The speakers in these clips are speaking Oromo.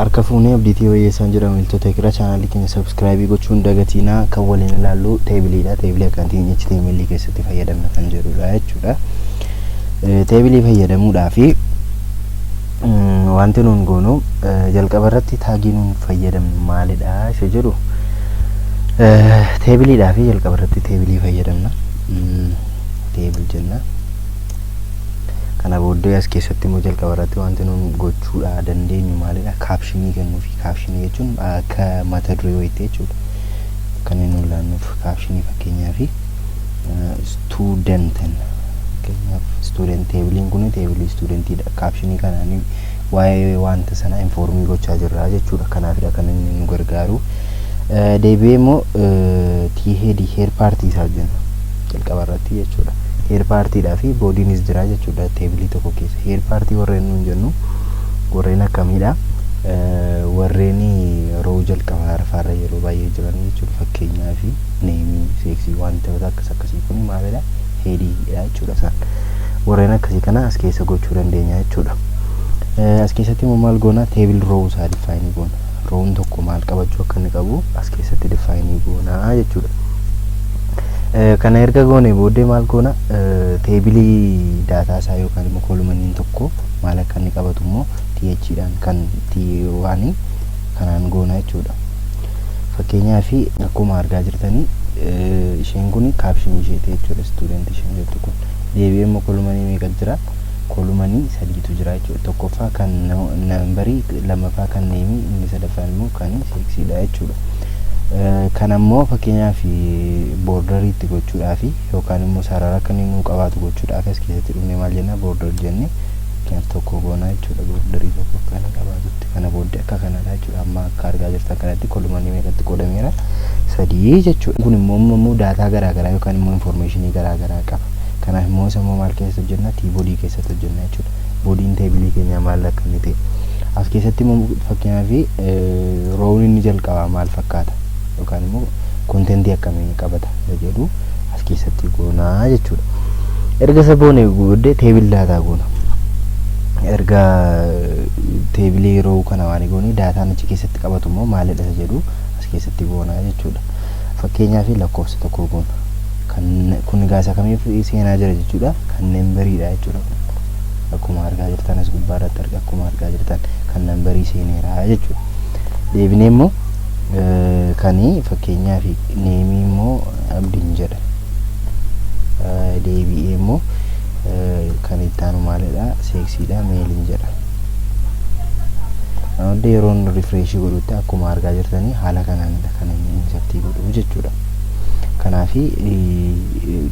harka fuunee abdiitii wayyeessaan jedhamu iltoota kira chaanaalii keenya subscribe gochuun dagatinaa kan waliin ilaallu teebiliidha. Teebilii akkantiin HTML keessatti fayyadamna kan jedhudha jechuudha. Teebilii fayyadamuudhaaf wanti nuun goonu jalqaba irratti taagii nuun fayyadamnu maalidha isa jedhu teebiliidhaaf jalqaba irratti teebilii fayyadamna. Teebil jenna. Kana booddee as keessatti immoo jalqaba irratti wanti nuun gochuudha dandeenyu maalidha kaapshinii kennuufi. Kaapshinii jechuun akka mata duree wayiitti jechuudha. Kan nuun laannuuf kaapshinii fakkeenyaaf studentin student teebiliin kun teebilii studentiidha. Kaapshinii kanaan waa'ee wanta sana informii gochaa jirra jechuudha. Kanaafidha kan inni nu gargaaru. Deebi'ee immoo heer paartii isaa jenna jalqaba irratti jechuudha. Heer paartiidhaa fi boodiinis jira jechuudha teebilii tokko keessa. Heer paartii warreen nuun jennu warreen akkamiidha? Warreen roo jalqabaa arfaarra yeroo baay'ee jiran jechuudha. Fakkeenyaaf neemii, seeksii wantoota akkasii kun maalidha? Heediidha jechuudha isaan. Warreen akkasii kana as keessa gochuu dandeenya jechuudha. As keessatti immoo maal goona? Teebil roo isaa difaayinii goona. Roon tokko maal qabachuu akka inni qabu as keessatti difaayinii goona jechuudha. Kana erga goone booddee maal goona? Teebilii daataa isaa yookaan immoo kolumaniin tokko maal akka inni qabatu immoo TH-dhaan kan T1 kanaan goona jechuudha. Fakkeenyaaf akkuma argaa jirtanii isheen kun kaapshinii isheeti jechuudha. Student isheen jettu kun deebi'ee immoo kolumanii meeqa jira? Kolumanii sadiitu jira jechuudha. Tokkoffaa kan nambarii, lammaffaa kan neemii, inni sadaffaan immoo kan seeksiidha jechuudha. Kan ammoo fakkeenyaaf boordariitti gochuudhaaf yookaan immoo sarara akka inni nuu qabaatu gochuudhaaf as keessatti dhufnee maal jenna? Boordar jenne fakkeenyaaf tokko goona jechuudha. Boordarii tokko akka inni qabaatutti kana booddee akka kanadha jechuudha. Amma akka argaa jirtan kanatti kolumanii meeqatti qoodameera? Sadii jechuudha. Kun immoo daataa garaagaraa yookaan immoo informationii garaagaraa qaba. Kanaaf immoo sammoo maal keessatti hojjenna? T-boodii keessatti hojjenna jechuudha. Boodiin teebilii keenyaa maal akka inni ta'e as keessatti immoo fakkeenyaaf roon inni jalqabaa maal fakkaata yookaan immoo kontentii akkamii qabata jedhu as keessatti goonaa jechuudha. Erga isa boone booddee teebil daataa goona. Erga teebilii roo kana waan goone daataan achi keessatti qabatu immoo maalidha jedhu as keessatti goonaa jechuudha. Fakkeenyaaf lakkoofsa tokko goona. Kun gaasa kamiif seenaa jira jechuudha. Kan nambariidha jechuudha. Akkuma argaa jirtan as gubbaarratti akkuma argaa jirtan kan nambarii seeneera jechuudha. Deebinee immoo kani fakkeenyaaf neemii immoo abdiin jedha. Deebi'ee immoo kan itti aanu maalidha? Seeksiidha, meeliin jedha. Namoota yeroon rifreeshii godhutti akkuma argaa jirtanii haala kanaanidha kan inni insartii godhu jechuudha. Kanaafi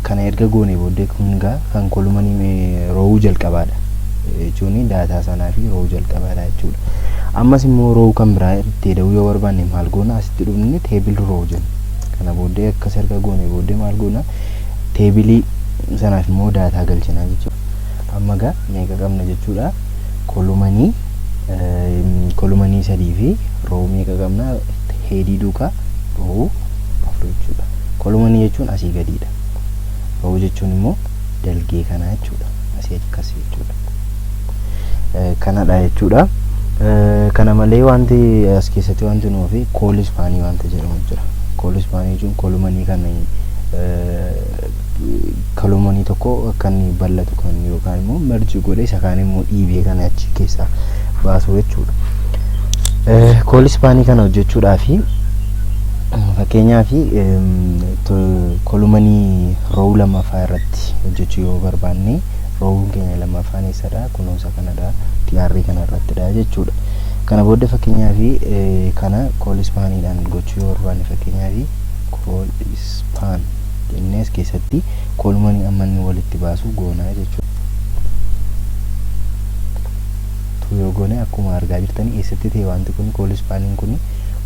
kana erga goone booddee kun kan kolumanii roo jalqabaadha jechuun daataa sanaa fi roo jalqabaadha jechuudha. Ammas immoo roo kan biraa itti da'uu yoo barbaanne maal goona? Asitti dhufne teebil roo jenna. Kana booddee akkas erga goone booddee maal goona? Teebilii sanaaf immoo daataa galchina jechuudha. Amma meeqa qabna jechuudha? Kolumanii sadii fi roo meeqa qabna? Heedii duukaa roo afur jechuudha. Kolumanii jechuun asii gadiidha. Roo jechuun immoo dalgee kana jechuudha. Asii akkas jechuudha. Kanadha jechuudha. Kana malee wanti as keessatti wanti nuufi koolispaanii wanta jedhamu jira. Koolispaanii jechuun kolumanii kan kolumanii tokko akka inni bal'atu kan yookaan immoo merji godhee isa kaan immoo dhiibee kana achi keessaa baasu jechuudha. Koolispaanii kana hojjechuudhaafi fakkeenyaaf kolumanii roo lammaffaa irratti hojjechuu yoo barbaanne roowwan keenya lammaffaan eessadha? Kunuunsa kanadha. TR kana irrattidha jechuudha. Kana booda fakkeenyaaf kana koolispaaniidhaan gochuu yoo barbaanne fakkeenyaaf koolispaan jennee as keessatti kolumanii amma inni walitti baasu goonaa jechuudha. Yoo goone akkuma argaa jirtanii eessatti ta'e wanti kun koolispaaniin kun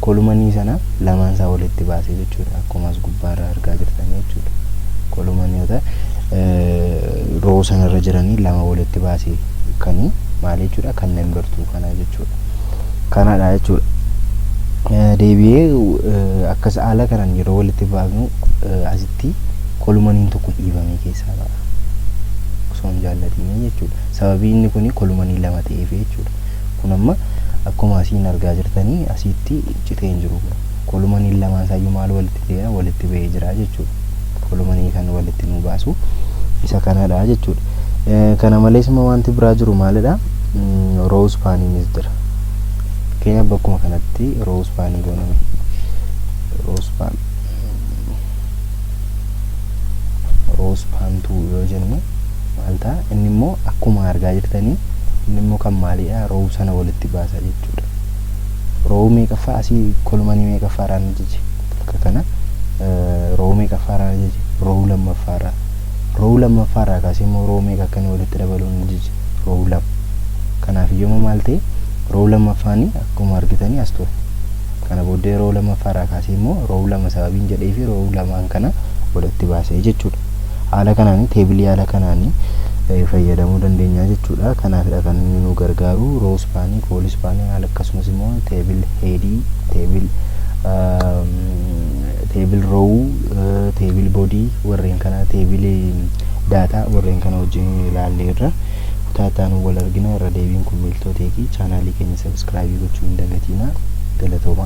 kolumanii sana lamaan isaa walitti baasee jechuudha. Akkuma as gubbaarraa argaa jirtan jechuudha. Kolumaniota roo sanarra jiranii lama walitti baasee kan maal jechuudha? Kan nambartuu kana jechuudha. Kanadha jechuudha. Deebi'ee akkas haala kanaan yeroo walitti baafnu asitti kolumaniin tokko dhiibamee keessaa ba'a. Osoo hin jaallatiin jechuudha. Sababii inni kun kolumanii lama ta'eef jechuudha. Kun amma akkuma asiin argaa jirtanii asitti citee hin jiru. Kolumanii lamaan isaayyuu maal walitti ta'eera walitti ba'ee jira jechuudha. Kolumanii kan walitti nu baasu isa kanadha jechuudha. Kana malees immoo wanti biraa jiru maalidha? Row spanning jira. Keenya bakkuma kanatti row spanning gooname. Row span 2 yoo jennu maal ta'a? Inni immoo akkuma argaa jirtanii inni immoo kan maalidha? Row sana walitti baasa jechuudha. Row meeqaffaa asii kolumanii meeqaffaaraan jijji akka kana row meeqaffaaraan jijji row lammaffaaraan row lammaffaarraa kaasee immoo row meeqa akkanii walitti dabaluun jijji row lama. Kanaaf iyyuu maal ta'e row lammaffaanii akkuma argitanii as ture. Kana booddee row lammaffaarraa kaasee immoo row lama sababiin jedhee fi row lamaan kana walitti baasee jechuudha. Haala kanaan teebilii haala kanaan fayyadamuu dandeenya jechuudha. Kanaafidha kan inni nu gargaaru row spanning, col spanning haala akkasumas immoo teebil headii, teebil row, teebil body warreen kana teebil data warreen kana wajjin ilaalleerra. Kutaataan wal argina irra deebiin kun miltootee fi chaanaalii keenya subscribe gochuun hin dagatinaa. Galatooma.